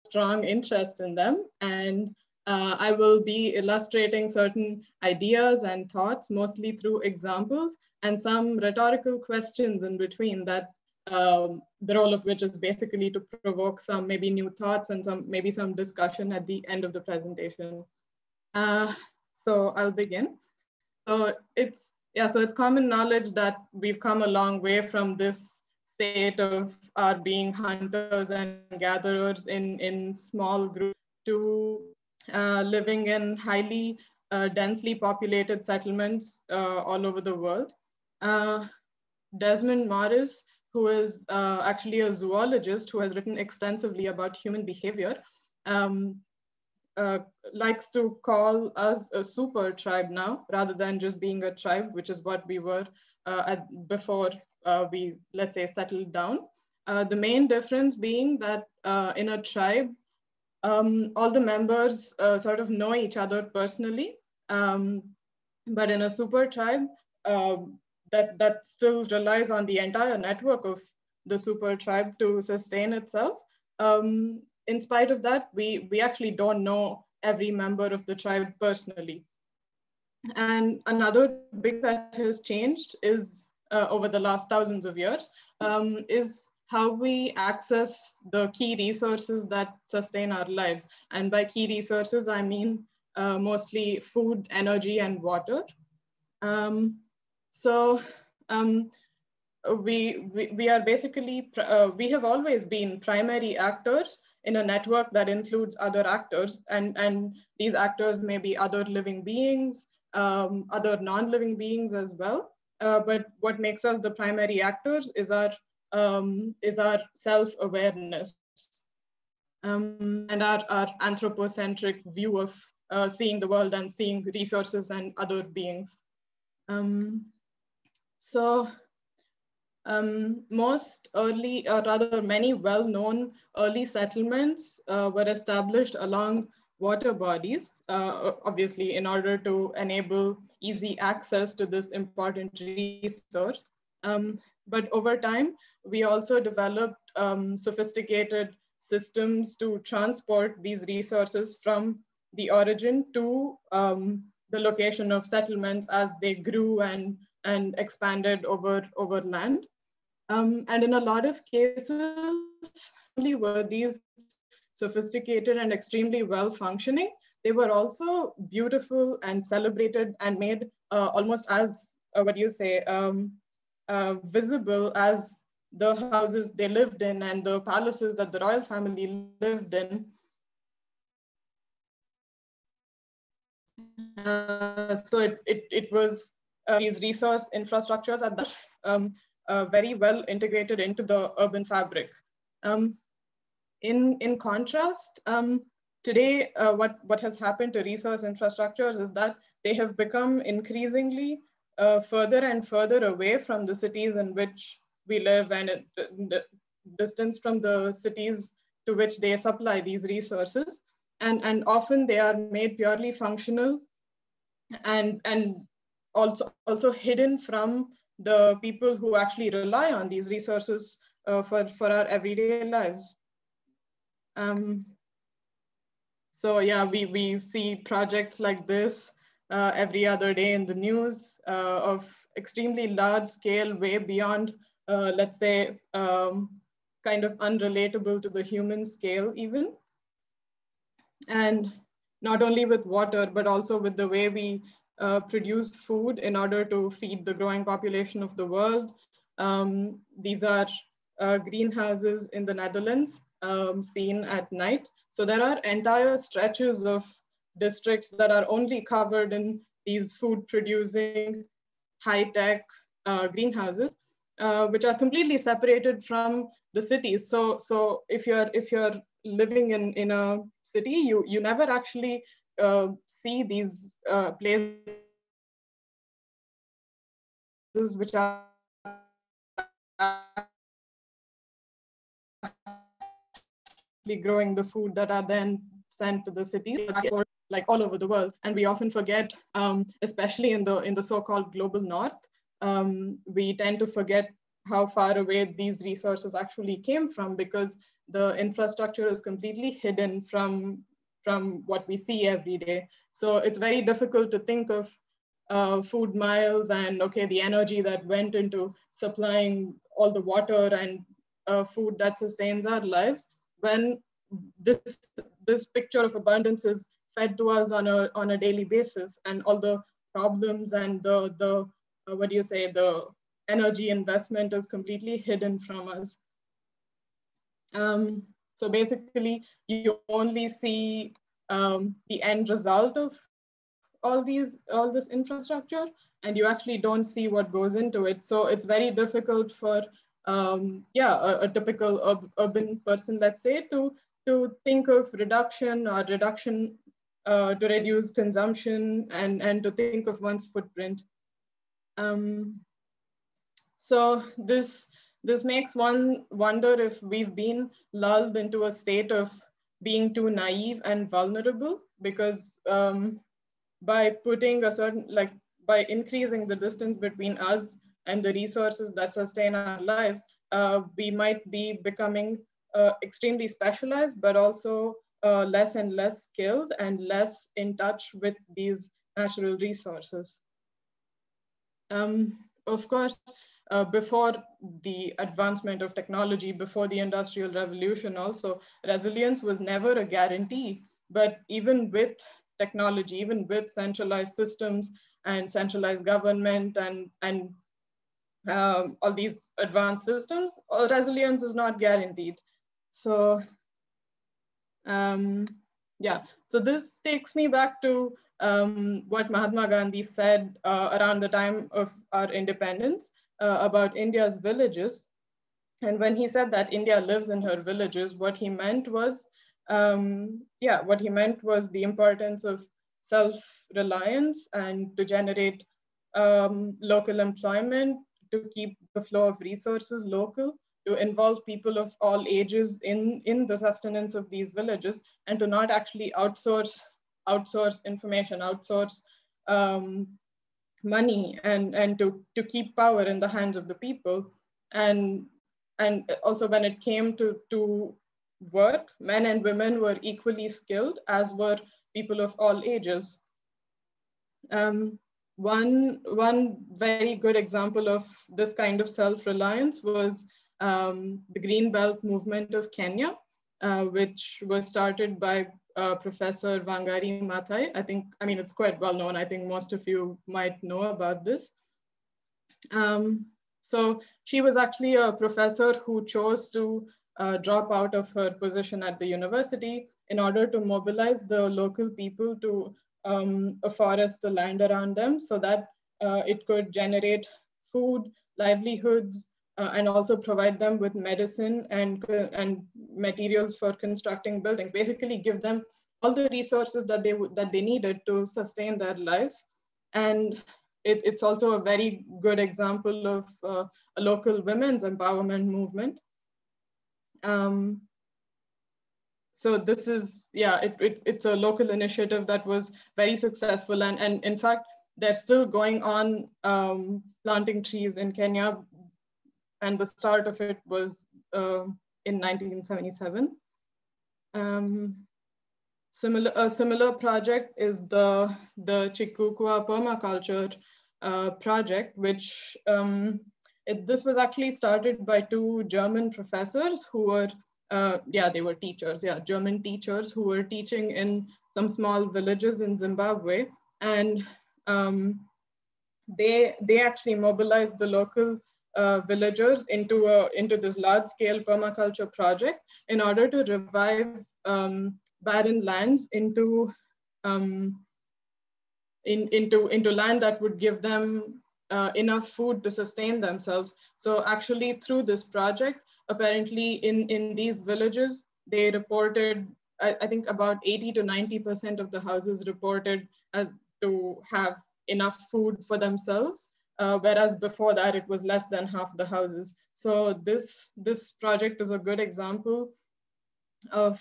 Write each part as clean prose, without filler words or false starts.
strong interest in them. And I will be illustrating certain ideas and thoughts, mostly through examples and some rhetorical questions in between that the role of which is basically to provoke some maybe new thoughts and maybe some discussion at the end of the presentation. So I'll begin. So it's common knowledge that we've come a long way from this state of our being hunters and gatherers in small groups to living in highly densely populated settlements all over the world. Desmond Morris, who is actually a zoologist who has written extensively about human behavior, likes to call us a super tribe now, rather than just being a tribe, which is what we were before we, let's say, settled down. The main difference being that in a tribe, all the members sort of know each other personally, but in a super tribe, that still relies on the entire network of the super tribe to sustain itself. In spite of that, we actually don't know every member of the tribe personally. And another big that has changed is over the last thousands of years is how we access the key resources that sustain our lives. And by key resources, I mean mostly food, energy, and water. We are basically, we have always been primary actors in a network that includes other actors, and these actors may be other living beings, other non-living beings as well. But what makes us the primary actors is our self-awareness and our anthropocentric view of seeing the world and seeing resources and other beings. Most early, or rather many well-known early settlements were established along water bodies, obviously in order to enable easy access to this important resource. But over time, we also developed sophisticated systems to transport these resources from the origin to the location of settlements as they grew and expanded over land. And in a lot of cases, only were these sophisticated and extremely well functioning, they were also beautiful and celebrated and made almost as, visible as the houses they lived in and the palaces that the royal family lived in. So it was these resource infrastructures at that very well integrated into the urban fabric. In contrast, today, what has happened to resource infrastructures is that they have become increasingly further and further away from the cities in which we live and the distance from the cities to which they supply these resources. And often they are made purely functional and also hidden from the people who actually rely on these resources for our everyday lives. So yeah, we see projects like this every other day in the news of extremely large scale, way beyond, let's say, kind of unrelatable to the human scale even. And not only with water, but also with the way we produce food in order to feed the growing population of the world. These are greenhouses in the Netherlands seen at night. So there are entire stretches of districts that are only covered in these food producing high-tech greenhouses, which are completely separated from the cities. So if you're living in a city, you never actually see these places which are growing the food that are then sent to the cities, or like all over the world. And we often forget, especially in the so-called global north, we tend to forget how far away these resources actually came from, because the infrastructure is completely hidden from what we see every day. So it's very difficult to think of food miles and, okay, the energy that went into supplying all the water and food that sustains our lives, when this picture of abundance is fed to us on a daily basis, and all the problems and the what do you say, the energy investment is completely hidden from us. So basically, you only see the end result of all this infrastructure, and you actually don't see what goes into it. So it's very difficult for a typical urban person, let's say, to think of reduction to reduce consumption and to think of one's footprint. So this makes one wonder if we've been lulled into a state of being too naive and vulnerable, because by putting a certain, like, by increasing the distance between us and the resources that sustain our lives, we might be becoming extremely specialized, but also less and less skilled and less in touch with these natural resources. Of course, before the advancement of technology, before the Industrial Revolution also, resilience was never a guarantee. But even with technology, even with centralized systems and centralized government and all these advanced systems, resilience is not guaranteed. So yeah, so this takes me back to what Mahatma Gandhi said around the time of our independence about India's villages. And when he said that India lives in her villages, what he meant was, the importance of self-reliance and to generate local employment, to keep the flow of resources local, to involve people of all ages in the sustenance of these villages, and to not actually outsource information, outsource money, and to keep power in the hands of the people. And also, when it came to work, men and women were equally skilled, as were people of all ages. One very good example of this kind of self-reliance was the Green Belt movement of Kenya, which was started by Professor Wangari Maathai. It's quite well known. I think most of you might know about this. So she was actually a professor who chose to drop out of her position at the university in order to mobilize the local people to afforest the land around them, so that it could generate food, livelihoods, and also provide them with medicine and materials for constructing buildings. Basically, give them all the resources that they needed to sustain their lives. And it's also a very good example of a local women's empowerment movement. So this is, it's a local initiative that was very successful. And in fact, they're still going on planting trees in Kenya. And the start of it was in 1977. A similar project is the Chikukwa permaculture project, which this was actually started by two German professors who were, they were teachers, German teachers who were teaching in some small villages in Zimbabwe. And they actually mobilized the local villagers into this large-scale permaculture project in order to revive barren lands into land that would give them enough food to sustain themselves. So actually, through this project, apparently in these villages, they reported, I think about 80 to 90% of the houses reported as to have enough food for themselves, whereas before that it was less than half the houses. So this project is a good example of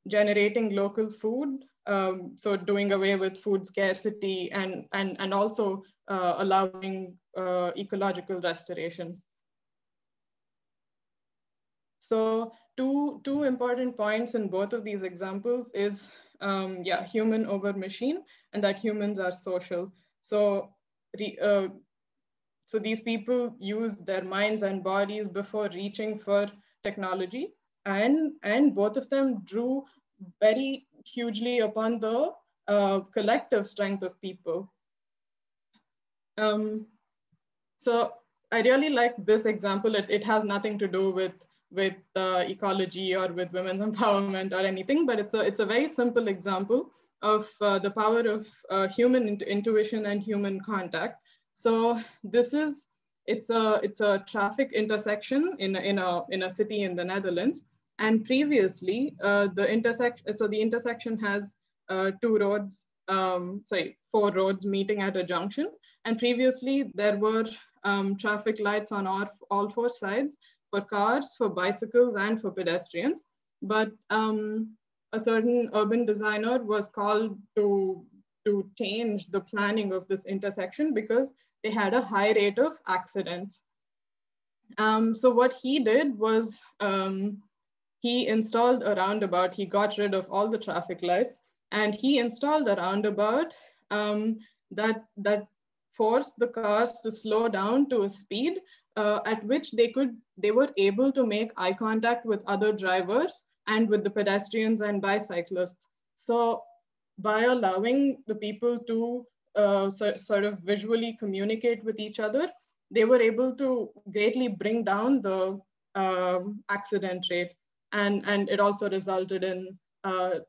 generating local food so doing away with food scarcity and also allowing ecological restoration. So two important points in both of these examples is yeah, human over machine, and that humans are social. So so these people use their minds and bodies before reaching for technology, and both of them drew very hugely upon the collective strength of people. So I really like this example. It has nothing to do with ecology or with women's empowerment or anything, but it's a very simple example of the power of human intuition and human contact. So this is it's a traffic intersection in a city in the Netherlands, and previously the intersection has four roads meeting at a junction, and previously there were traffic lights on all four sides for cars, for bicycles, and for pedestrians. But a certain urban designer was called to change the planning of this intersection because they had a high rate of accidents. So what he did was he installed a roundabout. He got rid of all the traffic lights, and he installed a roundabout that forced the cars to slow down to a speed at which they were able to make eye contact with other drivers and with the pedestrians and bicyclists. So by allowing the people to sort of visually communicate with each other, they were able to greatly bring down the accident rate. And it also resulted in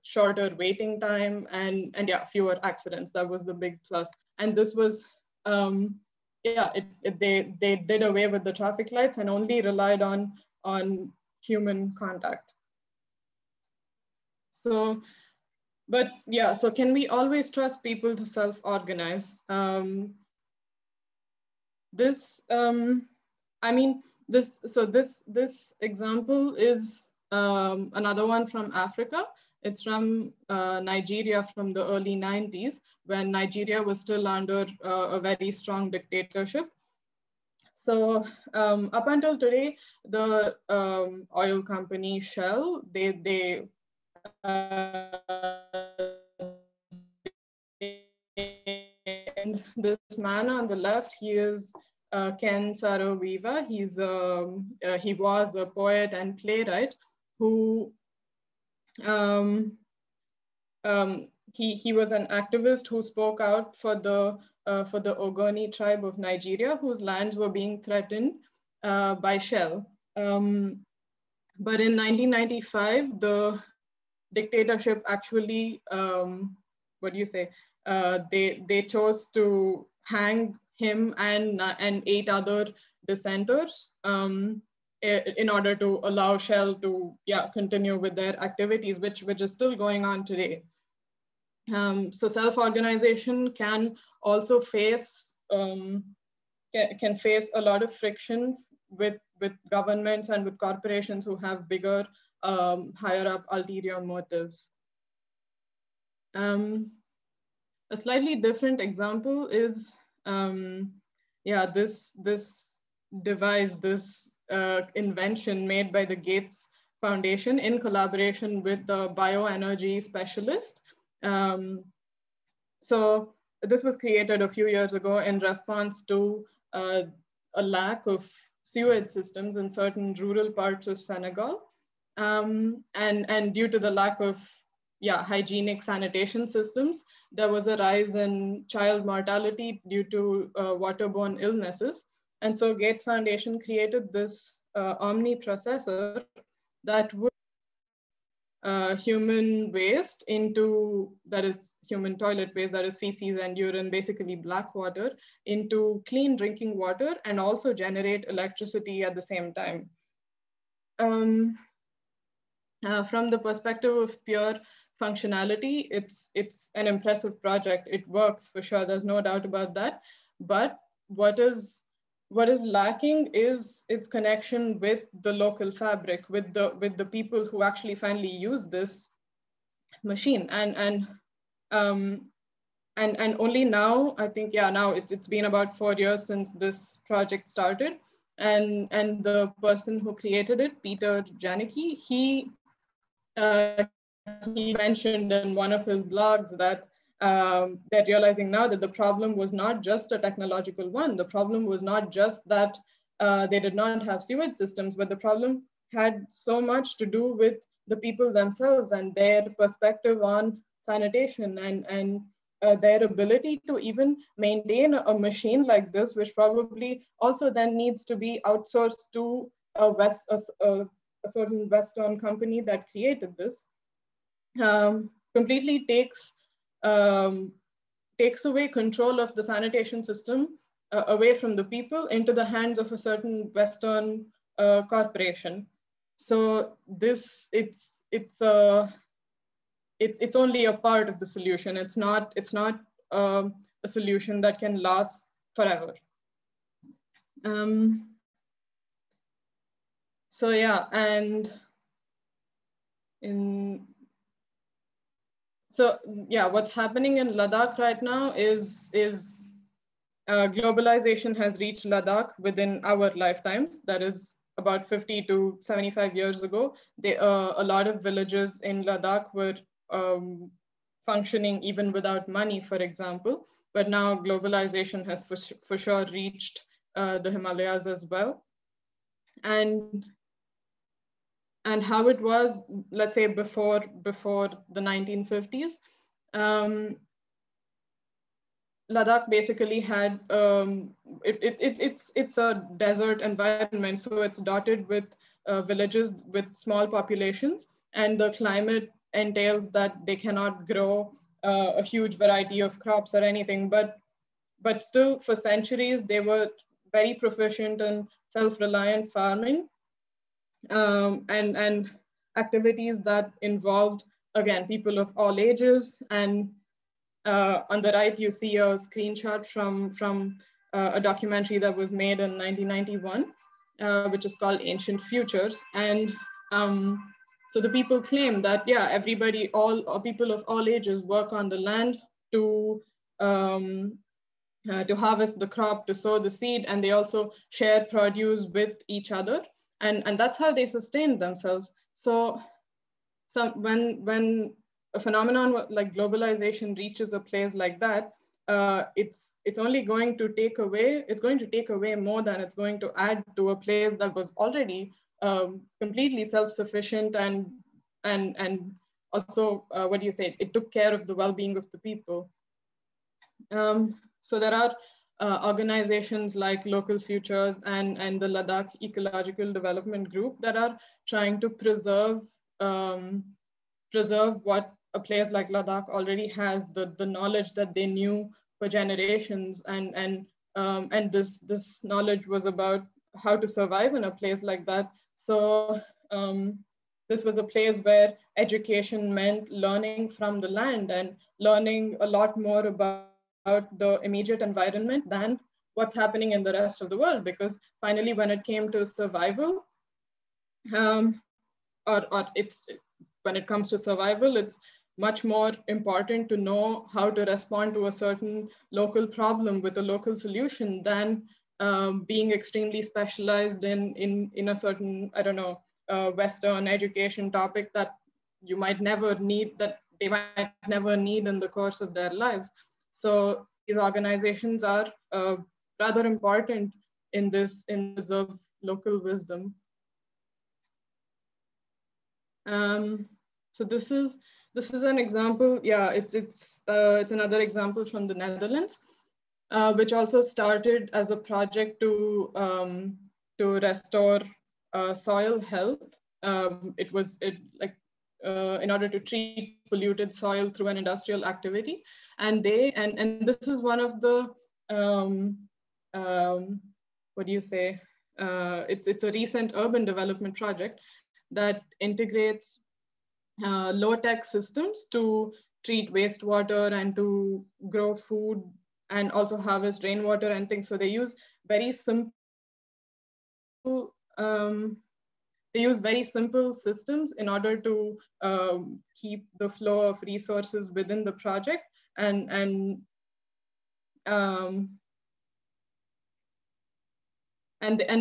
shorter waiting time and yeah, fewer accidents. That was the big plus. And this was, yeah, they did away with the traffic lights and only relied on human contact. So, but yeah, so can we always trust people to self-organize? I mean, this example is another one from Africa. It's from Nigeria from the early 90s, when Nigeria was still under a very strong dictatorship. So up until today, the oil company Shell, and this man on the left, he is Ken Saro-Wiwa. He was a poet and playwright who he was an activist who spoke out for the Ogoni tribe of Nigeria, whose lands were being threatened by Shell. But in 1995, the dictatorship actually, what do you say? They chose to hang him and 8 other dissenters in order to allow Shell to continue with their activities, which is still going on today. So self-organization can also face can face a lot of friction with governments and with corporations who have bigger, higher up ulterior motives. A slightly different example is, this device, this invention made by the Gates Foundation in collaboration with the bioenergy specialist. So this was created a few years ago in response to a lack of sewage systems in certain rural parts of Senegal. And due to the lack of hygienic sanitation systems, there was a rise in child mortality due to waterborne illnesses. And so Gates Foundation created this omni-processor that would human waste that is human toilet waste, that is feces and urine, basically black water, into clean drinking water and also generate electricity at the same time. From the perspective of pure functionality, it's an impressive project. It works for sure, there's no doubt about that. But what is lacking is its connection with the local fabric, with the people who actually finally use this machine. And And only now, I think, yeah, now it's been about 4 years since this project started. And the person who created it, Peter Janicki, he mentioned in one of his blogs that they're realizing now that the problem was not just a technological one. The problem was not just that they did not have sewage systems, but the problem had so much to do with the people themselves and their perspective on sanitation and their ability to even maintain a machine like this, which probably also then needs to be outsourced to a certain Western company that created this, completely takes away control of the sanitation system away from the people into the hands of a certain Western corporation. So it's only a part of the solution. It's not a solution that can last forever. So yeah, so yeah, what's happening in Ladakh right now is globalization has reached Ladakh within our lifetimes. That is about 50 to 75 years ago. A lot of villages in Ladakh were functioning even without money, for example. But now globalization has for sure reached the Himalayas as well. And how it was, let's say before the 1950s, Ladakh basically had it's a desert environment, so it's dotted with villages with small populations, and the climate entails that they cannot grow a huge variety of crops or anything. But still, for centuries, they were very proficient in self-reliant farming, and activities that involved, again, people of all ages. And on the right, you see a screenshot from a documentary that was made in 1991, which is called Ancient Futures. And so the people claim that, yeah, everybody, all people of all ages work on the land to harvest the crop, to sow the seed, and they also share produce with each other. And that's how they sustain themselves. So when a phenomenon like globalization reaches a place like that, it's only going to take away, it's going to take away more than it's going to add to a place that was already completely self-sufficient and also, what do you say, it took care of the well-being of the people. So there are organizations like Local Futures and the Ladakh Ecological Development Group that are trying to preserve what a place like Ladakh already has, the knowledge that they knew for generations, and this knowledge was about how to survive in a place like that. So this was a place where education meant learning from the land and learning a lot more about the immediate environment than what's happening in the rest of the world. Because finally, when it came to survival, when it comes to survival, it's much more important to know how to respond to a certain local problem with a local solution than being extremely specialized in a certain, I don't know, Western education topic that you might never need, that they might never need in the course of their lives. So these organizations are rather important in this of local wisdom. So this is an example. Yeah, it's another example from the Netherlands, which also started as a project to restore soil health. In order to treat polluted soil through an industrial activity, and this is one of the what do you say? It's a recent urban development project that integrates low-tech systems to treat wastewater and to grow food and also harvest rainwater and things. So they use very simple use very simple systems in order to keep the flow of resources within the project, and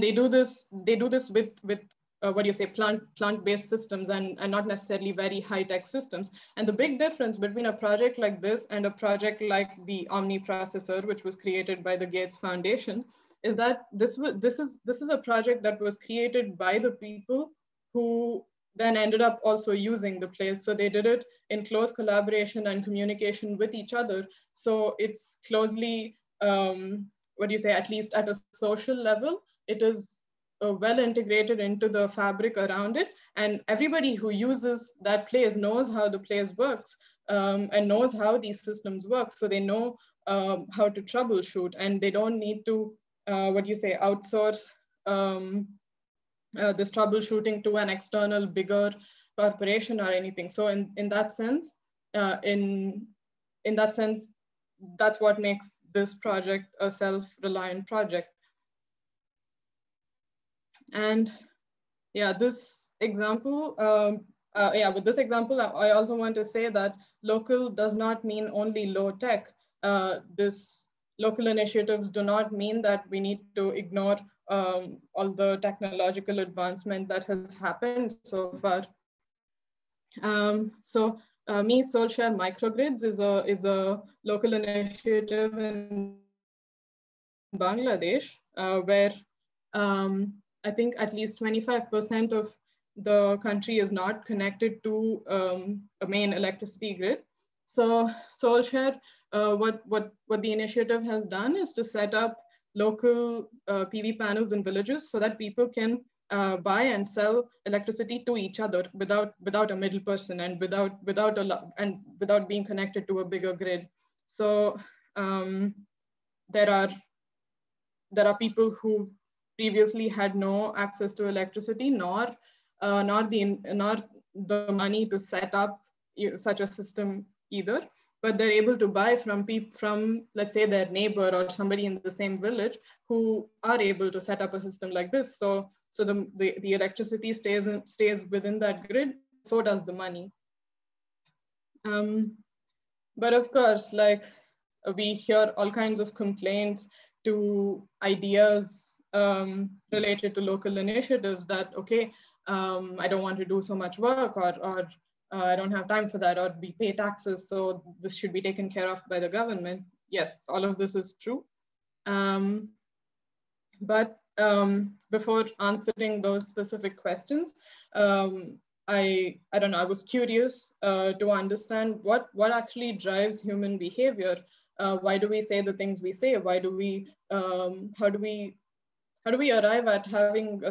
they do this with what do you say, plant-based systems, and not necessarily very high-tech systems. And the big difference between a project like this and a project like the Omni processor, which was created by the Gates Foundation, is that this is a project that was created by the people who then ended up also using the place. So they did it in close collaboration and communication with each other. So it's closely, what do you say, at least at a social level, it is well integrated into the fabric around it. And everybody who uses that place knows how the place works, and knows how these systems work. So they know how to troubleshoot, and they don't need to, what do you say, outsource this troubleshooting to an external bigger corporation or anything. So in that sense, that's what makes this project a self-reliant project. And yeah, this example, with this example, I also want to say that local does not mean only low tech. This local initiatives do not mean that we need to ignore all the technological advancement that has happened so far. Me Soulshare Microgrids is a local initiative in Bangladesh, where I think at least 25% of the country is not connected to a main electricity grid. So Soulshare, what the initiative has done is to set up local PV panels in villages so that people can buy and sell electricity to each other without a middle person, and without being connected to a bigger grid. So there are people who previously had no access to electricity, nor the money to set up such a system either, but they're able to buy from let's say their neighbor or somebody in the same village who are able to set up a system like this. So the electricity stays within that grid, so does the money. But of course, like, we hear all kinds of complaints to ideas related to local initiatives that, okay, I don't want to do so much work, or I don't have time for that, or we pay taxes, so this should be taken care of by the government. Yes, all of this is true. But before answering those specific questions, I don't know, I was curious to understand what actually drives human behavior. Why do we say the things we say? Why do we, how do we arrive at having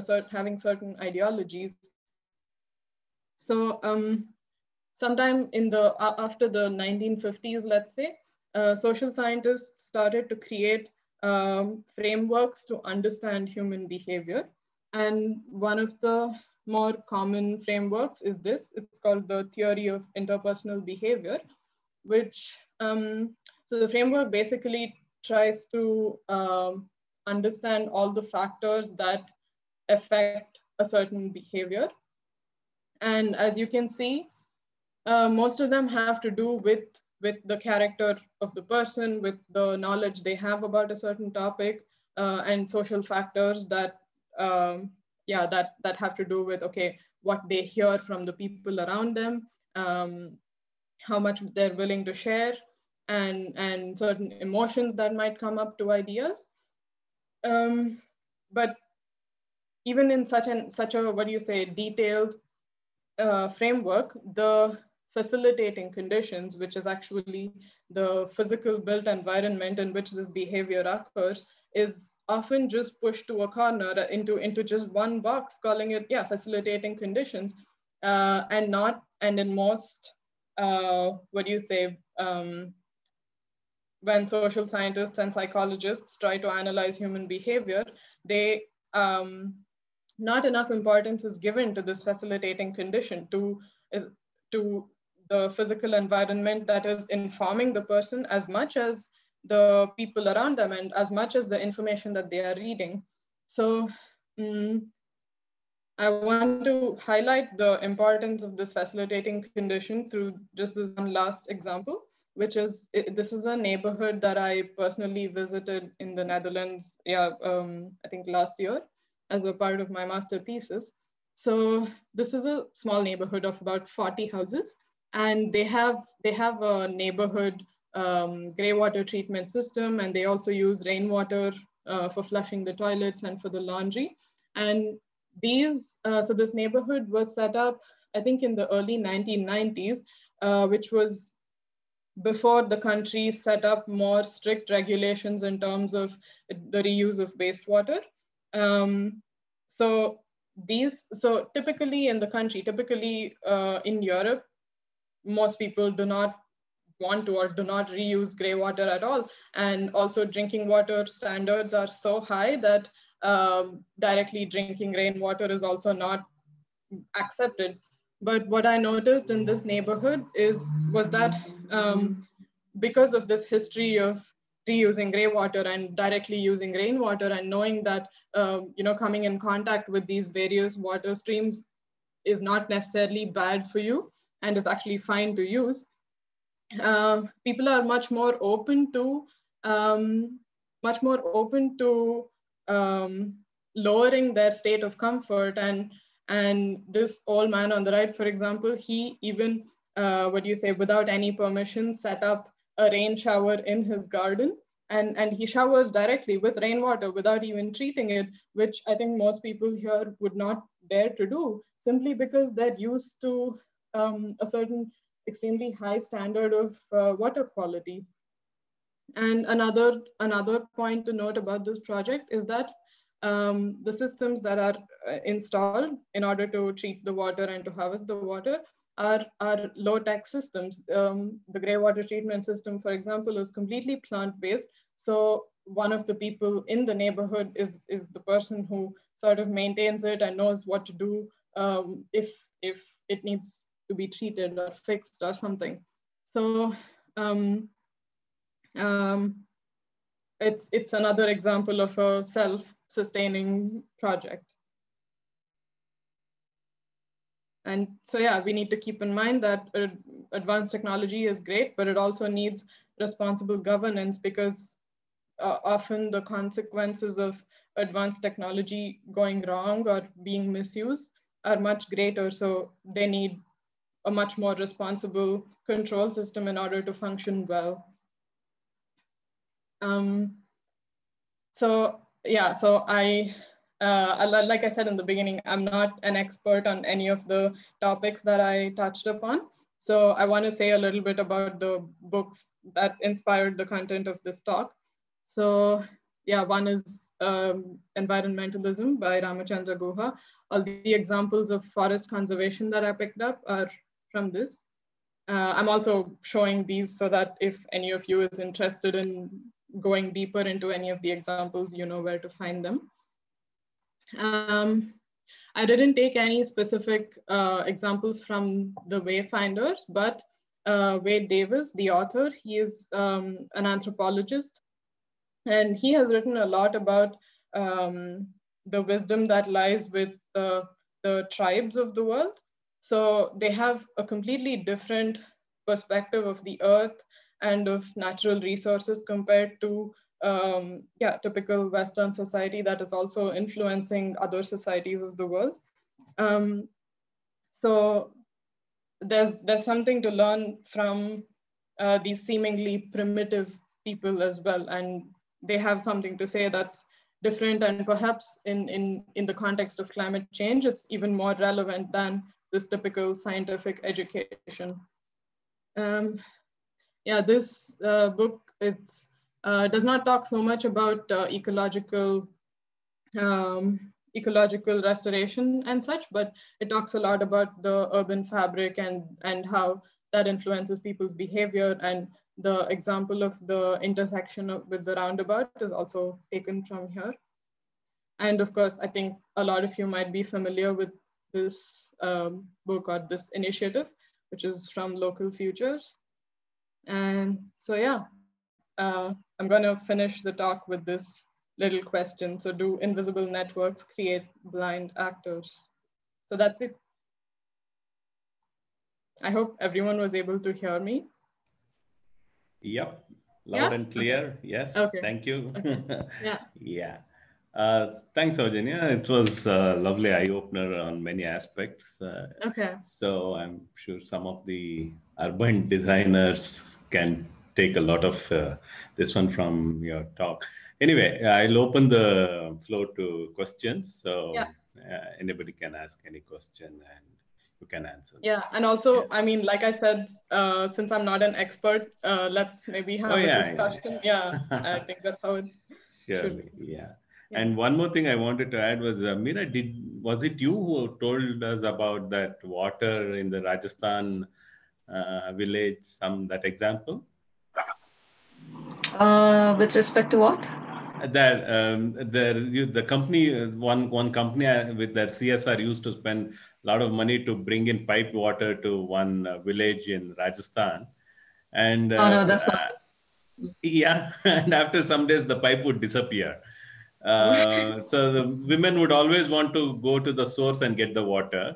certain ideologies? So sometime after the 1950s, let's say, social scientists started to create frameworks to understand human behavior. And one of the more common frameworks is this. It's called the theory of interpersonal behavior, which, so the framework basically tries to understand all the factors that affect a certain behavior. And as you can see, most of them have to do with the character of the person, with the knowledge they have about a certain topic, and social factors that have to do with, okay, what they hear from the people around them, how much they're willing to share, and certain emotions that might come up to ideas. But even in such a what do you say, detailed framework, the facilitating conditions, which is actually the physical built environment in which this behavior occurs, is often just pushed to a corner, into just one box, calling it, facilitating conditions, and in most, what do you say, when social scientists and psychologists try to analyze human behavior, they not enough importance is given to this facilitating condition, to the physical environment that is informing the person as much as the people around them, and as much as the information that they are reading. So I want to highlight the importance of this facilitating condition through just this one last example, which is, this is a neighborhood that I personally visited in the Netherlands, I think last year as a part of my master thesis. So this is a small neighborhood of about 40 houses, and they have a neighborhood grey water treatment system, and they also use rainwater for flushing the toilets and for the laundry. And so this neighborhood was set up, I think, in the early 1990s, which was before the country set up more strict regulations in terms of the reuse of wastewater. Um, so so typically in the country, typically in Europe, most people do not want to or do not reuse gray water at all. And also drinking water standards are so high that directly drinking rainwater is also not accepted. But what I noticed in this neighborhood was that because of this history of reusing gray water and directly using rainwater, and knowing that coming in contact with these various water streams is not necessarily bad for you and is actually fine to use, people are much more open to lowering their state of comfort. And this old man on the right, for example, he even without any permission, set up a rain shower in his garden, and he showers directly with rainwater without even treating it, which I think most people here would not dare to do, simply because they're used to a certain extremely high standard of water quality. And another point to note about this project is that the systems that are installed in order to treat the water and to harvest the water are low-tech systems. The grey water treatment system, for example, is completely plant-based. So one of the people in the neighborhood is the person who sort of maintains it and knows what to do if it needs to be treated or fixed or something. So um, um, it's another example of a self-sustaining project. And so, yeah, we need to keep in mind that advanced technology is great, but it also needs responsible governance, because often the consequences of advanced technology going wrong or being misused are much greater. So they need a much more responsible control system in order to function well. So yeah, so like I said in the beginning, I'm not an expert on any of the topics that I touched upon. So I want to say a little bit about the books that inspired the content of this talk. So yeah, one is Environmentalism by Ramachandra Guha. All the examples of forest conservation that I picked up are from this. I'm also showing these so that if any of you is interested in going deeper into any of the examples, you know where to find them. I didn't take any specific examples from the Wayfinders, but Wade Davis, the author, he is an anthropologist, and he has written a lot about the wisdom that lies with the tribes of the world. So they have a completely different perspective of the earth and of natural resources compared to typical Western society that is also influencing other societies of the world. So there's something to learn from these seemingly primitive people as well, and they have something to say that's different, and perhaps in the context of climate change, it's even more relevant than this typical scientific education. Yeah, this book, does not talk so much about ecological restoration and such, but it talks a lot about the urban fabric and how that influences people's behavior. And the example of the intersection with the roundabout is also taken from here. And of course, I think a lot of you might be familiar with this book or this initiative, which is from Local Futures. And so, yeah, I'm going to finish the talk with this little question. So, do invisible networks create blind actors? So that's it. I hope everyone was able to hear me. Yep, loud and clear. Okay. Yes, Okay. thank you. Okay. Yeah. Yeah. Thanks, Soujanya. It was a lovely eye-opener on many aspects. Okay. So I'm sure some of the urban designers can take a lot of this one from your talk. Anyway, I'll open the floor to questions. So Yeah. anybody can ask any question and you can answer them. Yeah, and also, Yeah. I mean, like I said, since I'm not an expert, let's maybe Oh, have a yeah, discussion. Yeah, I yeah. think that's how it should Surely, be. yeah. Yeah. And one more thing I wanted to add was, Meera, was it you who told us about that water in the Rajasthan village? That example With respect to what? that the company one company with their CSR used to spend a lot of money to bring in piped water to one village in Rajasthan, and Oh no, that's not. yeah, and after some days, the pipe would disappear. So the women would always want to go to the source and get the water,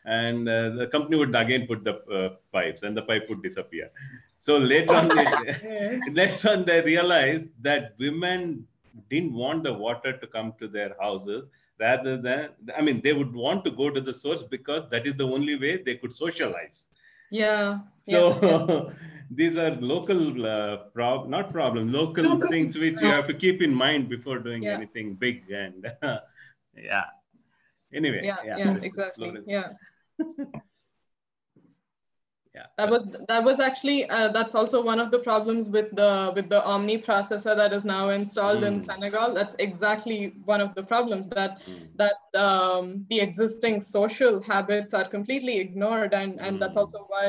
and the company would again put the pipes, and the pipe would disappear. So later on, Yeah. later on, they realized that women didn't want the water to come to their houses. Rather than, I mean, they would want to go to the source because that is the only way they could socialize. Yeah. Yeah. So these are local, not problem, local things which you have to keep in mind before doing Yeah. anything big. And yeah. Anyway, Yeah. yeah, Yeah. this Exactly. floor Yeah. yeah. That was actually that's also one of the problems with the Omni processor that is now installed in Senegal. That's exactly one of the problems that the existing social habits are completely ignored, and that's also why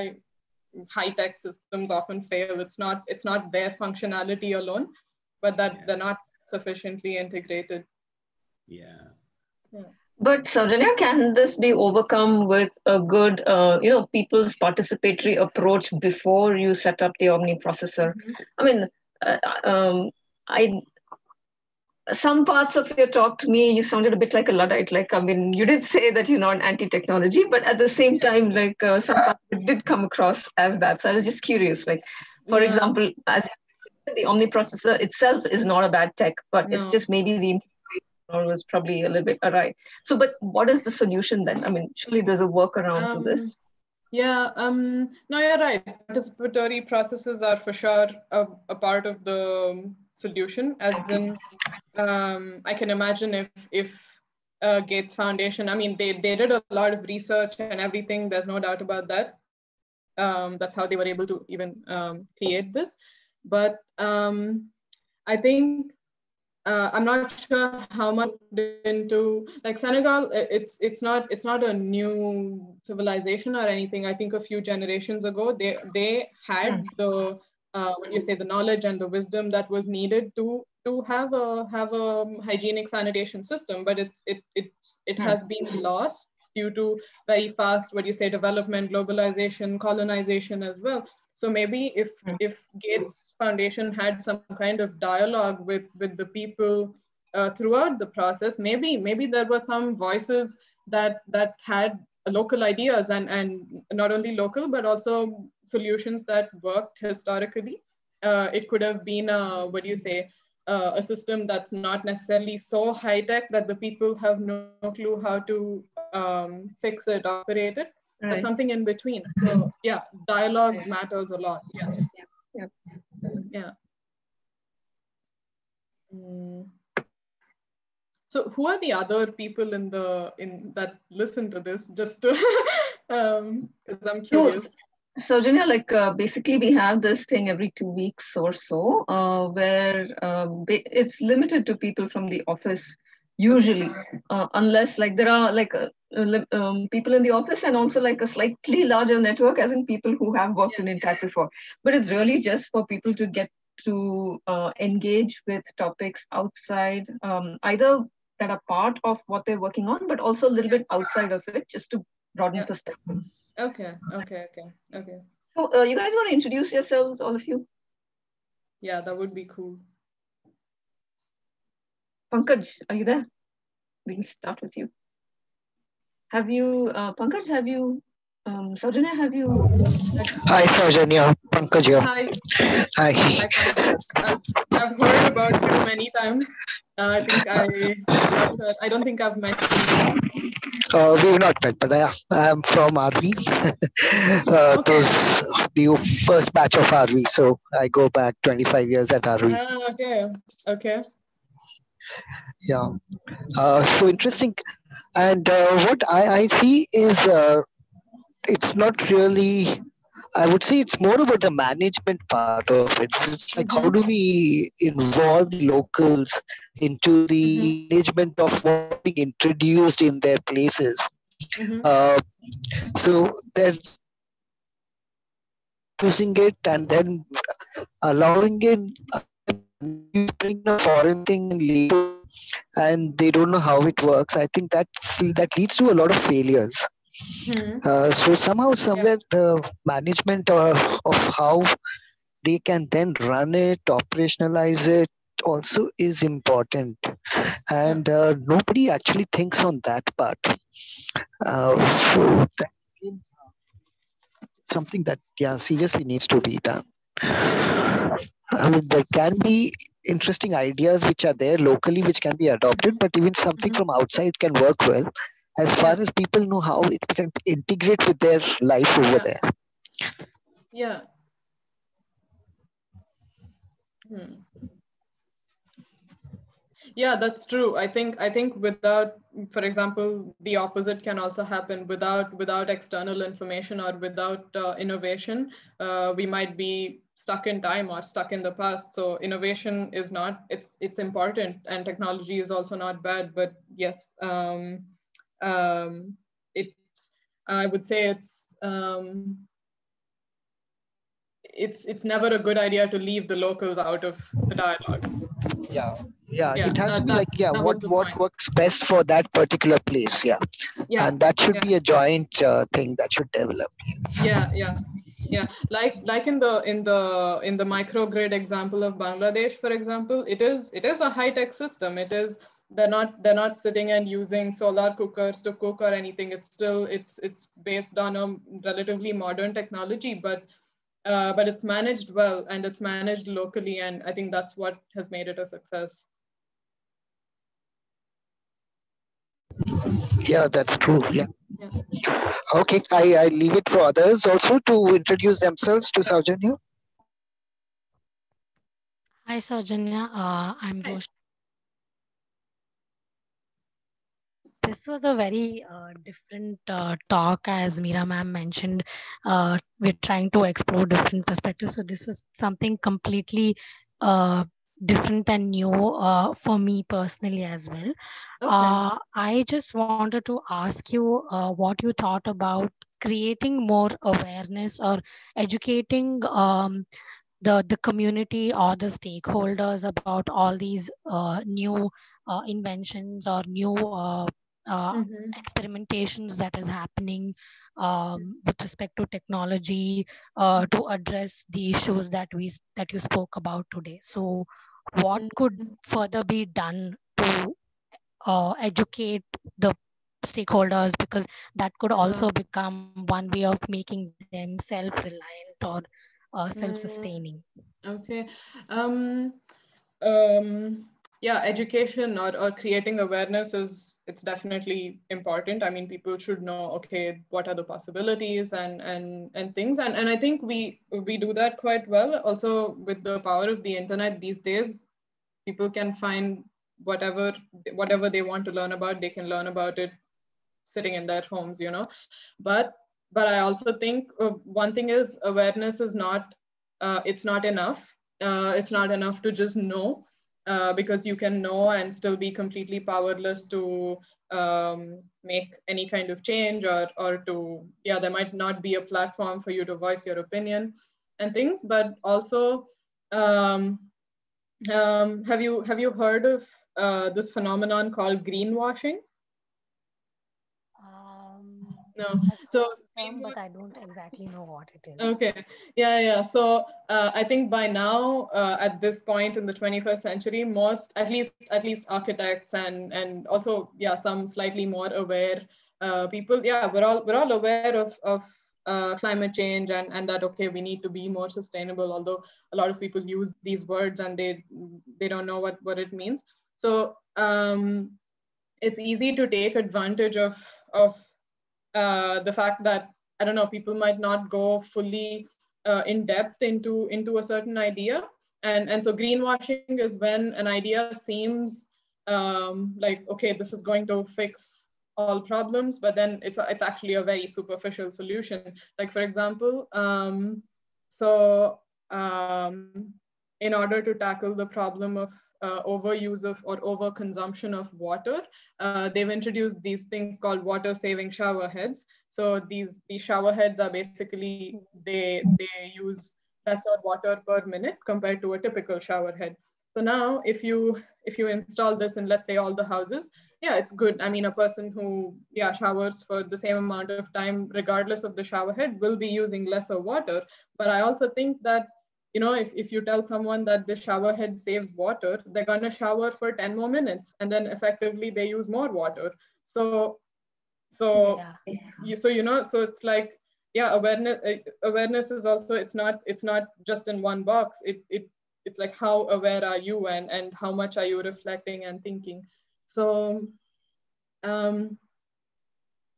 high-tech systems often fail. It's not their functionality alone, but that they're not sufficiently integrated. Yeah. But Soujanya, can this be overcome with a good, people's participatory approach before you set up the Omni processor? I mean, I some parts of your talk to me, you sounded a bit like a Luddite. Like, I mean, you did say that you're not anti-technology, but at the same time, like some parts it did come across as that. So I was just curious. Like, for example, as the Omni processor itself is not a bad tech, but it's just maybe the was probably a little bit awry. So, but what is the solution then? I mean, surely there's a workaround to this. Yeah, no, you're right. Participatory processes are for sure a part of the solution. As in, I can imagine if Gates Foundation, I mean, they did a lot of research and everything. There's no doubt about that. That's how they were able to even create this. But I think I'm not sure how much into like Senegal. It's not a new civilization or anything. I think a few generations ago they had the what do you say, the knowledge and the wisdom that was needed to have a hygienic sanitation system, but it has been lost due to very fast, what do you say, development, globalization, colonization as well. So maybe if Gates Foundation had some kind of dialogue with the people throughout the process, maybe there were some voices that had local ideas and not only local but also solutions that worked historically. It could have been what do you say, a system that's not necessarily so high tech that the people have no clue how to fix it, operate it. But something in between. So yeah, dialogue matters a lot. Yes. Yeah. So who are the other people in that listen to this? Just to because I'm curious. Soujanya, like basically we have this thing every 2 weeks or so, where it's limited to people from the office usually, unless like there are like people in the office and also like a slightly larger network, as in people who have worked in Intact before. But it's really just for people to get to engage with topics outside, either that are part of what they're working on, but also a little bit outside of it, just to broaden perspectives. Okay. So you guys want to introduce yourselves, all of you? Yeah, that would be cool. Pankaj, are you there? We can start with you. Have you, Pankaj, Soujanya, have you? Hi, Soujanya. Pankaj here. Hi. Hi. Hi, Pankaj. I've heard about you many times. I think I'm not sure. I don't think I've met you. We've not met, but I am from RV. Okay. Those the first batch of RV, so I go back 25 years at RV. Okay. Okay. Yeah. So interesting. And what I see is it's not really. I would say it's more about the management part of it. It's like how do we involve the locals into the management of what's being introduced in their places. So they're using it and then allowing it, you bring a foreign thing and label, and they don't know how it works. I think that leads to a lot of failures. So somehow, somewhere, the management of how they can then run it, operationalize it, also is important. And nobody actually thinks on that part. So that's something that seriously needs to be done. I mean, there can be interesting ideas which are there locally which can be adopted, but even something from outside can work well as far as people know how it can integrate with their life over there. Yeah. Yeah, that's true. I think without, for example, the opposite can also happen without external information or without innovation. We might be stuck in time or stuck in the past. So innovation is not, it's important, and technology is also not bad. But yes, it's, I would say it's never a good idea to leave the locals out of the dialogue. Yeah, it has to be like what works best for that particular place. And that should be a joint thing that should develop. Yeah, like in the microgrid example of Bangladesh, for example, it is a high-tech system. They're not sitting and using solar cookers to cook or anything. It's based on a relatively modern technology, but it's managed well, and it's managed locally, and I think that's what has made it a success. Yeah, that's true. Yeah. Okay, I leave it for others also to introduce themselves to Soujanya. Hi, Soujanya. I'm Rosh. This was a very different talk, as Meera ma'am mentioned. We're trying to explore different perspectives. So this was something completely different and new for me personally as well. I just wanted to ask you what you thought about creating more awareness or educating the community or the stakeholders about all these new inventions or new experimentations that is happening with respect to technology to address the issues that you spoke about today. So what could further be done to educate the stakeholders, because that could also become one way of making them self-reliant or self-sustaining? Okay. Yeah, education or creating awareness it's definitely important. I mean, people should know, okay, what are the possibilities and things, and I think we do that quite well. Also, with the power of the internet these days, people can find whatever they want to learn about. They can learn about it sitting in their homes, but I also think one thing is awareness is not it's not enough. It's not enough to just know, because you can know and still be completely powerless to make any kind of change, or to, there might not be a platform for you to voice your opinion and things. But also, have you heard of this phenomenon called greenwashing? No. So, but I don't exactly know what it is. Okay. Yeah. So I think by now, at this point in the 21st century, most, at least architects and also, some slightly more aware people, yeah, we're all aware of climate change and that, okay, we need to be more sustainable, although a lot of people use these words and they don't know what it means. So it's easy to take advantage of the fact that, I don't know, people might not go fully in depth into a certain idea. And so greenwashing is when an idea seems like, okay, this is going to fix all problems, but then it's actually a very superficial solution. Like, for example, in order to tackle the problem of overuse of or overconsumption of water, they've introduced these things called water-saving shower heads. So these shower heads are basically, they use lesser water per minute compared to a typical shower head. So now, if you install this in, let's say, all the houses, yeah, it's good. I mean, a person who showers for the same amount of time, regardless of the shower head, will be using lesser water. But I also think that, you know, if you tell someone that the shower head saves water, they're gonna shower for 10 more minutes, and then effectively they use more water. So it's like, yeah, awareness is also, it's not just in one box. It's like, how aware are you, and how much are you reflecting and thinking? So I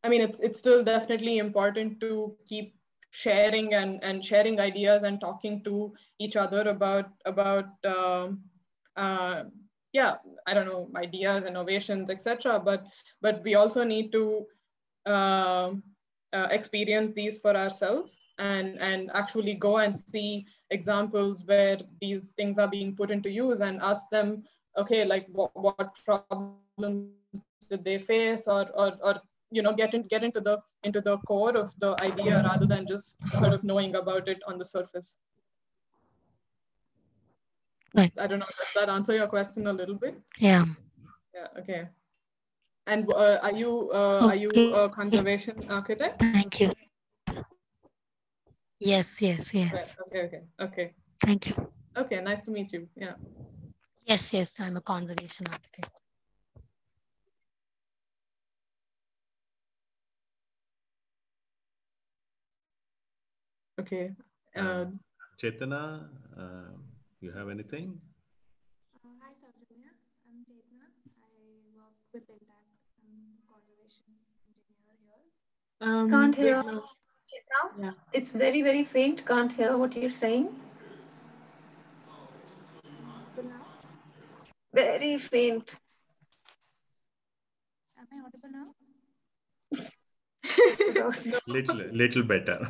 mean, it's still definitely important to keep sharing and sharing ideas and talking to each other about yeah, I don't know, ideas, innovations, etc. But we also need to experience these for ourselves and actually go and see examples where these things are being put into use, and ask them, okay, like what problems did they face, or you know, get into the core of the idea, rather than just sort of knowing about it on the surface. Right. I don't know, does that answer your question a little bit? Yeah. Yeah. Okay. And are you a conservation architect? Thank you. Yes. Okay. Thank you. Okay, nice to meet you. Yeah. Yes, I'm a conservation architect. Okay. Chetana, you have anything? Hi, Soujanya. I'm Chetna. I work with Intact. I'm a conservation engineer here. Can't hear. No. Chetna? Yeah. It's very, very faint. Can't hear what you're saying. Audible now? Very faint. Am I audible now? Little better.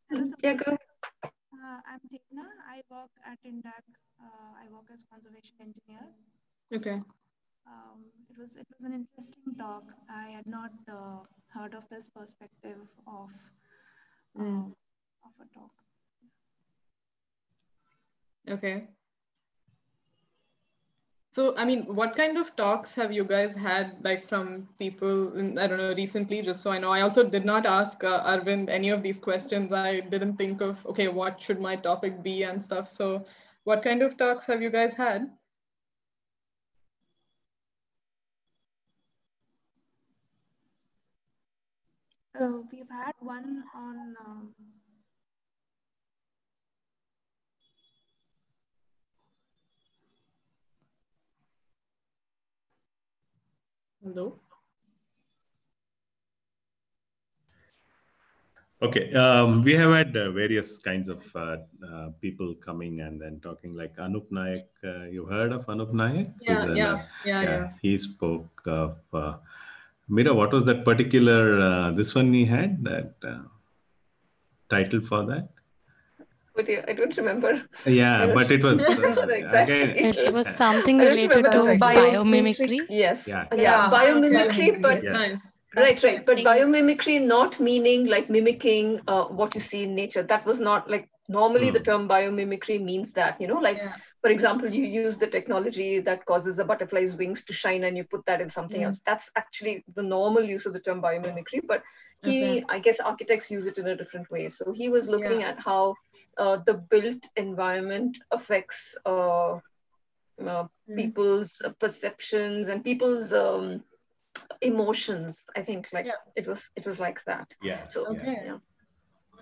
Hello, Yeah, go. I'm Chetna. I work at Intact. I work as conservation engineer. Okay. It was an interesting talk. I had not heard of this perspective of a talk. Okay. So, I mean, what kind of talks have you guys had, like, from people, I don't know, recently, just so I know? I also did not ask Arvind any of these questions. I didn't think of, okay, what should my topic be and stuff. So what kind of talks have you guys had? We've had one on Hello? Okay, we have had various kinds of people coming and then talking, like Anup Nayak. You heard of Anup Nayak? Yeah. He spoke of Mira. What was that particular this one he had, that title for that? But yeah, I don't remember. Yeah, but it was again. It was something related to biomimicry. Yes. Yeah. Biomimicry, but Yes. right. But biomimicry not meaning like mimicking what you see in nature. That was not like, normally the term biomimicry means that, you know, like, for example, you use the technology that causes a butterfly's wings to shine and you put that in something else. That's actually the normal use of the term biomimicry, but I guess architects use it in a different way. So he was looking at how the built environment affects people's perceptions and people's emotions. I think like it was like that. Yeah. So Okay. yeah.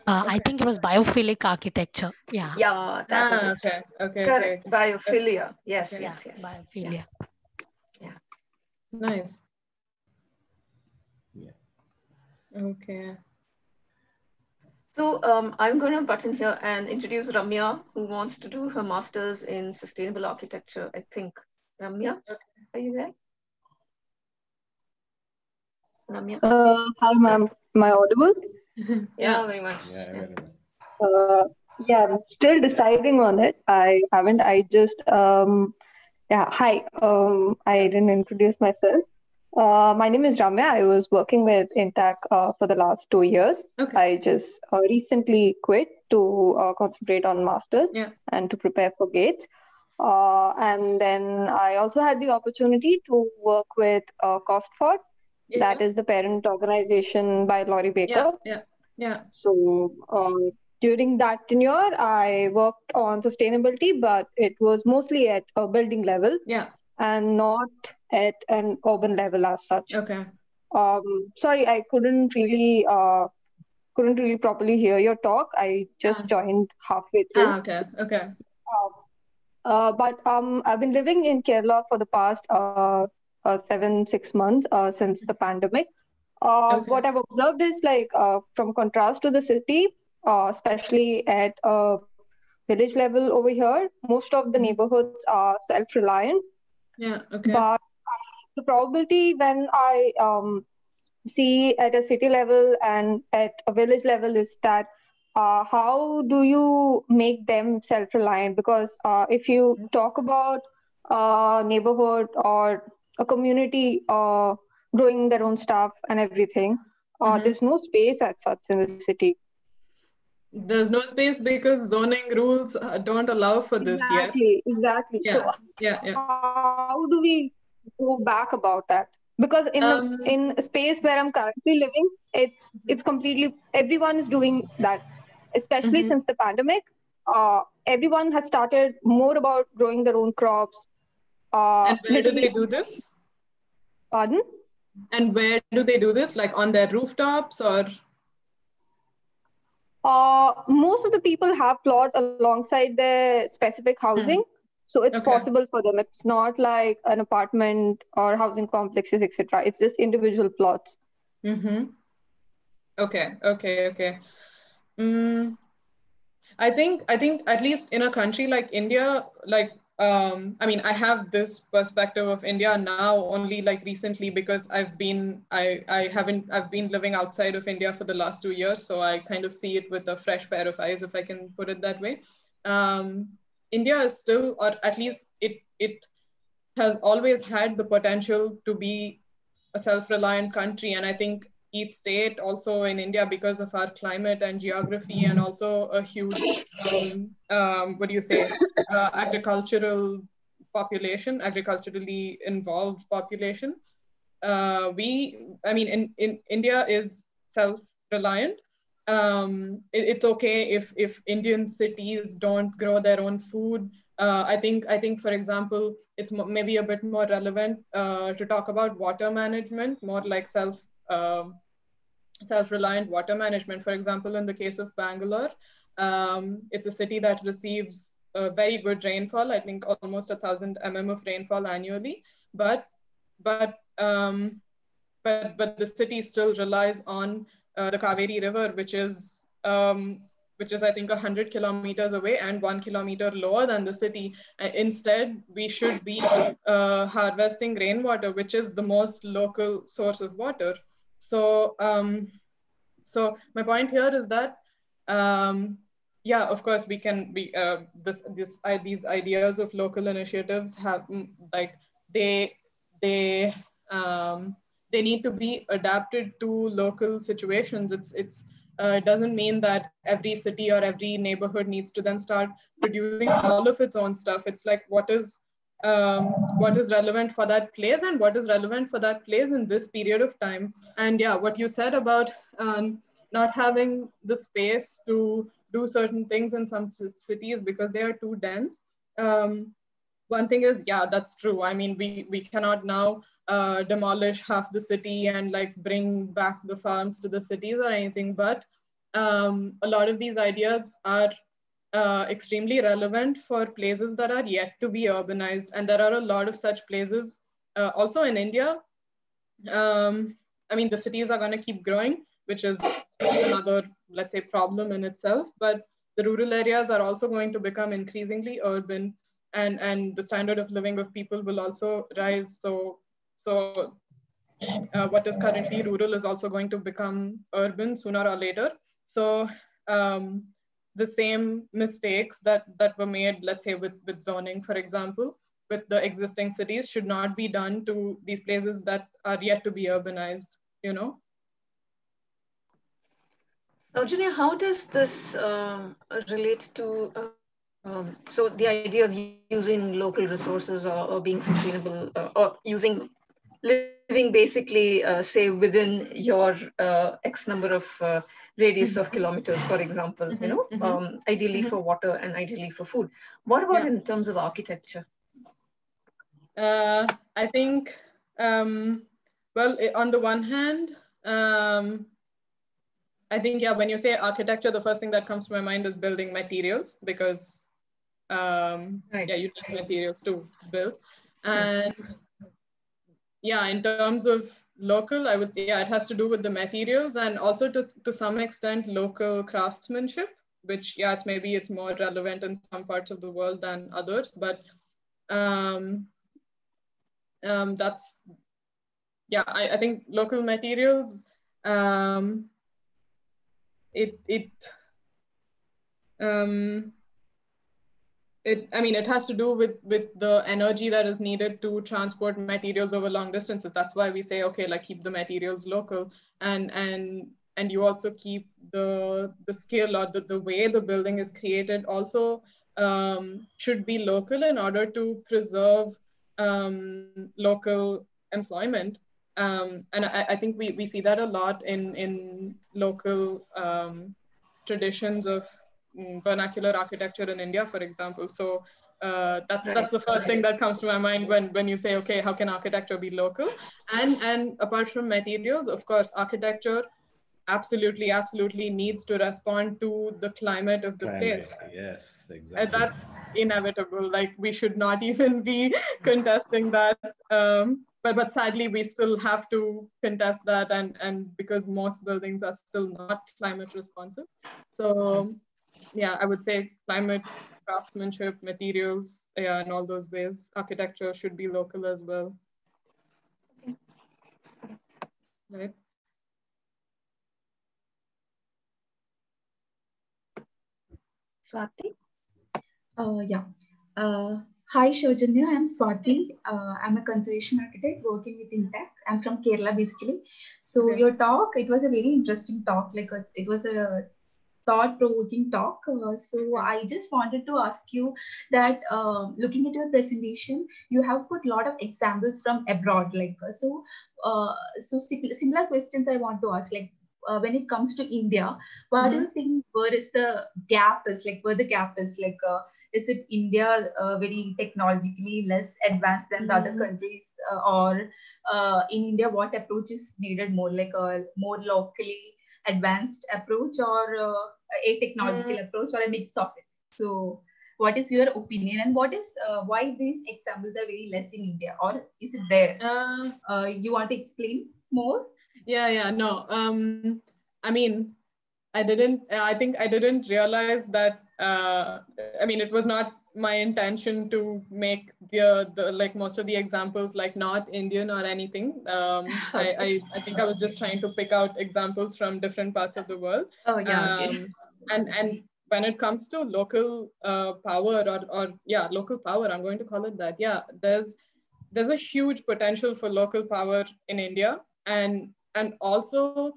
I think it was biophilic architecture. Yeah. Yeah, that was it. Okay. Okay. Correct. Okay. Biophilia. Yes, Okay. yes, yes. Biophilia. Yeah. Nice. Yeah. Okay. So I'm going to butt in here and introduce Ramya, who wants to do her master's in sustainable architecture, I think. Ramya, are you there? Ramya? Hi, ma'am. Am I audible? Yeah, very much. Yeah, very much. Yeah, I'm still deciding on it. I haven't. I just yeah. Hi. I didn't introduce myself. My name is Ramya. I was working with Intac for the last 2 years. Okay. I just recently quit to concentrate on masters and to prepare for GATES. And then I also had the opportunity to work with CostFord. That is the parent organization by Laurie Baker. Yeah. So during that tenure, I worked on sustainability, but it was mostly at a building level and not at an urban level as such. Okay. Sorry, I couldn't really properly hear your talk. I just joined halfway through. Okay. But I've been living in Kerala for the past 6 months since the pandemic. What I've observed is like from contrast to the city, especially at village level over here, most of the neighborhoods are self-reliant. Yeah. Okay. But the probability when I see at a city level and at a village level is that how do you make them self-reliant? Because if you talk about a neighborhood or a community growing their own stuff and everything, there's no space as such in the city. There's no space because zoning rules don't allow for this yet. Exactly. Yeah. So how do we go back about that? Because in a space where I'm currently living, it's completely, everyone is doing that. Especially since the pandemic, everyone has started more about growing their own crops. And where do they do this? Pardon? And where do they do this? Like on their rooftops or? Most of the people have plot alongside their specific housing. So it's possible for them. It's not like an apartment or housing complexes, etc. It's just individual plots. Okay. I think at least in a country like India, like I mean, I have this perspective of India now only like recently because I've been living outside of India for the last 2 years, so I kind of see it with a fresh pair of eyes, if I can put it that way. India is still, or at least it has always had the potential to be a self-reliant country, and I think each state also in India, because of our climate and geography and also a huge agriculturally involved population, in India is self-reliant. It's okay if Indian cities don't grow their own food. I think, for example, it's maybe a bit more relevant to talk about water management, more like self-reliant water management. For example, in the case of Bangalore, it's a city that receives very good rainfall. I think almost 1,000 mm of rainfall annually, but the city still relies on the Kaveri River, which is I think 100 kilometers away and 1 kilometer lower than the city. Instead, we should be harvesting rainwater, which is the most local source of water. So my point here is that of course we can be these ideas of local initiatives have like they need to be adapted to local situations. It doesn't mean that every city or every neighborhood needs to then start producing all of its own stuff. It's like what is relevant for that place and what is relevant for that place in this period of time. And what you said about not having the space to do certain things in some cities because they are too dense. one thing is, yeah, that's true. I mean, we cannot now demolish half the city and like bring back the farms to the cities or anything, but a lot of these ideas are extremely relevant for places that are yet to be urbanized. And there are a lot of such places also in India. I mean, the cities are going to keep growing, which is another, let's say, problem in itself. But the rural areas are also going to become increasingly urban, and the standard of living of people will also rise. So what is currently rural is also going to become urban sooner or later. So the same mistakes that were made, let's say, with zoning, for example, with the existing cities should not be done to these places that are yet to be urbanized, you know? Soujanya, how does this relate to, so the idea of using local resources or being sustainable or using, living basically, say, within your X number of radius of kilometers, for example, you know, ideally for water and ideally for food. What about in terms of architecture? I think, well, on the one hand, I think, yeah, when you say architecture, the first thing that comes to my mind is building materials, because yeah, you need materials to build. And yeah, in terms of local, I would, yeah, it has to do with the materials, and also to some extent local craftsmanship, which, yeah, it's more relevant in some parts of the world than others, but that's, yeah, I think local materials, I mean, it has to do with the energy that is needed to transport materials over long distances. That's why we say, okay, like keep the materials local, and you also keep the skill or the way the building is created also should be local in order to preserve local employment. And I think we see that a lot in local traditions of vernacular architecture in India, for example. So that's the first thing that comes to my mind when you say, okay, how can architecture be local? And apart from materials, of course, architecture absolutely needs to respond to the climate of the place. Yes, exactly. That's inevitable. Like, we should not even be contesting that. But sadly, we still have to contest that, and because most buildings are still not climate responsive. So yeah, I would say climate, craftsmanship, materials, yeah, in all those ways, architecture should be local as well. Right. Swati? Yeah. Hi, Soujanya. I'm Swati. I'm a conservation architect working with Intact. I'm from Kerala, basically. So your talk, it was a very interesting talk. Like it was a thought-provoking talk. So I just wanted to ask you that looking at your presentation, you have put a lot of examples from abroad. Like so similar questions I want to ask. Like when it comes to India, what do you think? Where is the gap? Is like where the gap is? Like is it India very technologically less advanced than the other countries, or in India, what approach is needed more? Like a more locally advanced approach, or a technological approach, or a mix of it? So what is your opinion, and what is why these examples are very less in India, or is it there? You want to explain more? Yeah, no. I mean, I think I didn't realize that, I mean, it was not my intention to make the like most of the examples like not Indian or anything. I think I was just trying to pick out examples from different parts of the world. Oh, yeah. Okay. And when it comes to local power, or yeah, local power, I'm going to call it that. Yeah, there's a huge potential for local power in India, and also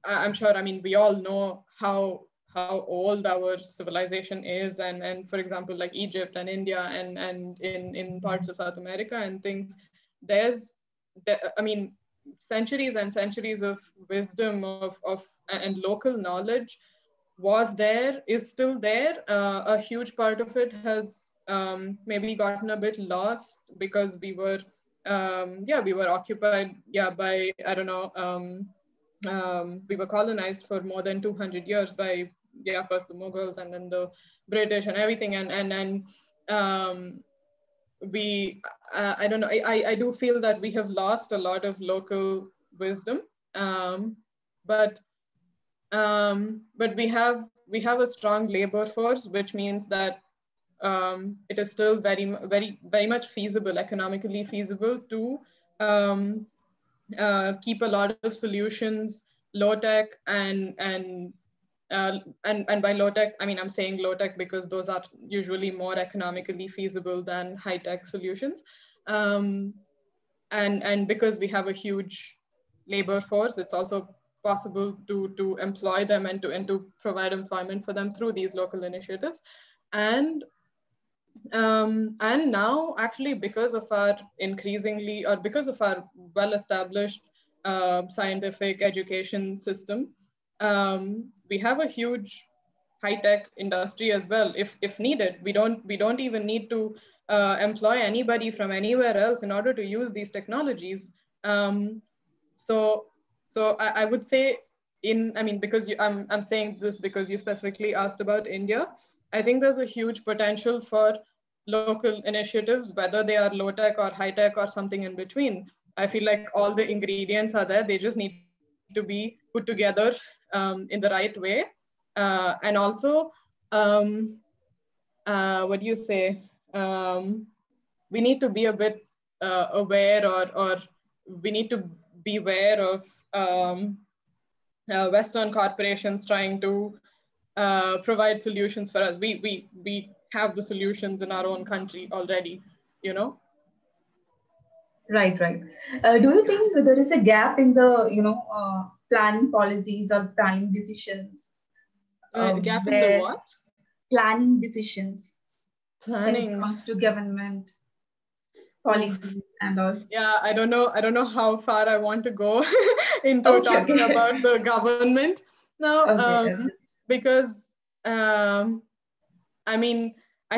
I'm sure, I mean, we all know how old our civilization is, and for example, like Egypt and India and in parts of South America and things, I mean, centuries and centuries of wisdom and local knowledge was there is still there. A huge part of it has maybe gotten a bit lost because we were occupied by, I don't know, we were colonized for more than 200 years by first the Mughals and then the British and everything, and we I don't know, I do feel that we have lost a lot of local wisdom, but we have a strong labor force, which means that it is still very much feasible, economically feasible to keep a lot of solutions low tech and by low tech, I mean, I'm saying low tech because those are usually more economically feasible than high tech solutions. And because we have a huge labor force, it's also possible to employ them and to provide employment for them through these local initiatives. And now, actually, because of our because of our well-established scientific education system, we have a huge high-tech industry as well. If needed, we don't even need to employ anybody from anywhere else in order to use these technologies. So I would say, because I'm saying this because you specifically asked about India. I think there's a huge potential for local initiatives, whether they are low tech or high tech or something in between. I feel like all the ingredients are there. They just need to be put together in the right way. And also, what do you say? We need to be a bit aware, or we need to beware of Western corporations trying to provide solutions for us. We have the solutions in our own country already, you know? Right. Do you think there is a gap in the, planning policies or planning decisions? Gap in the what? Planning decisions. Planning. When it comes to government policies and all. Yeah, I don't know how far I want to go into talking about the government now, because I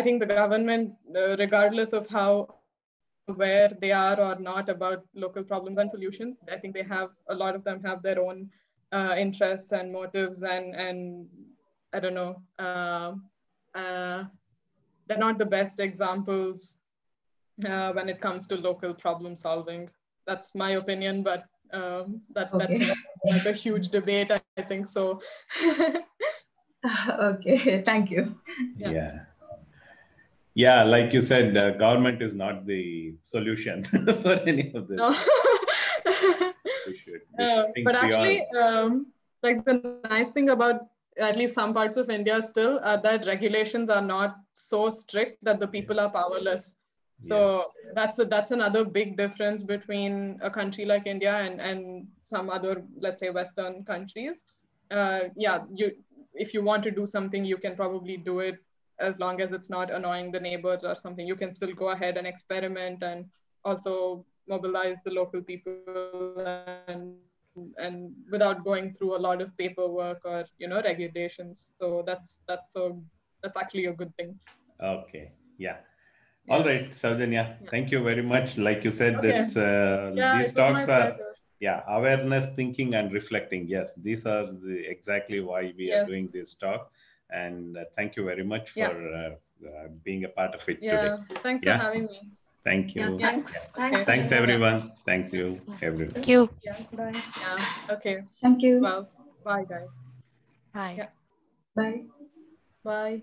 think the government, regardless of how aware they are or not about local problems and solutions, I think a lot of them have their own interests and motives, and I don't know, they're not the best examples when it comes to local problem solving. That's my opinion, but that can be like a huge debate, I think so. Okay, thank you. Yeah, like you said, government is not the solution for any of this. No. we should think but actually, like the nice thing about at least some parts of India still are that regulations are not so strict that the people are powerless. So that's another big difference between a country like India and some other, let's say, Western countries. If you want to do something, you can probably do it as long as it's not annoying the neighbors or something. You can still go ahead and experiment and also mobilize the local people and without going through a lot of paperwork or regulations. So that's actually a good thing. Okay. Yeah. All right, Soujanya, thank you very much. Like you said, it's these talks are awareness, thinking, and reflecting. Yes, these are exactly why we are doing this talk. And thank you very much for being a part of it today. Thanks for having me. Thank you. Thanks. Thanks, everyone. Thank you, everyone. Thank you. Bye. Okay. Thank you. Well, bye, guys. Bye. Bye. Bye.